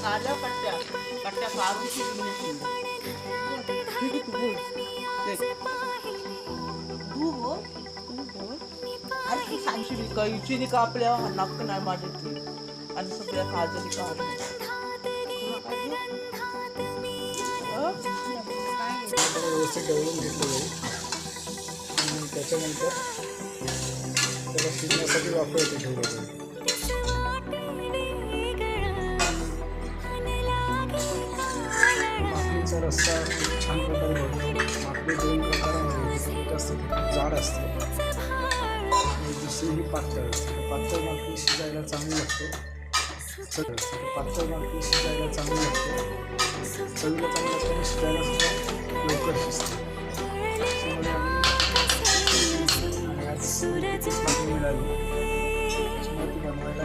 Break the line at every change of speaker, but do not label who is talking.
आल्या कट्ट्या कट्ट्या काढून शिजवून ठीक आहे तू बोल तू बोल तू बोल अरे तू सांगशील कैचीने कापल्या नक्क नाही माझे ती आणि सगळ्या काजली काढून तुला काय
व्यवस्थित ढवळून घेतलं जाईल आणि त्याच्यानंतर त्याला शिजण्यासाठी वापरायचं ठेवलं जाईल. माकडीचा रस्सा खूप छान प्रकारे होतो. माकडी दोन प्रकारामध्ये एक असते ती खूप जाड असते आणि दुसरी ही पातळ असते. पातळ माकडी शिजायला चांगली लागते. पातळ माकडी शिजायला चांगली लागते. चवीला चांगलं असताना शिजायला सुद्धा लवकर शिजते. त्याच्यामुळे आम्ही आज माकडी मिळाली त्याच्यामुळे ती बनवायला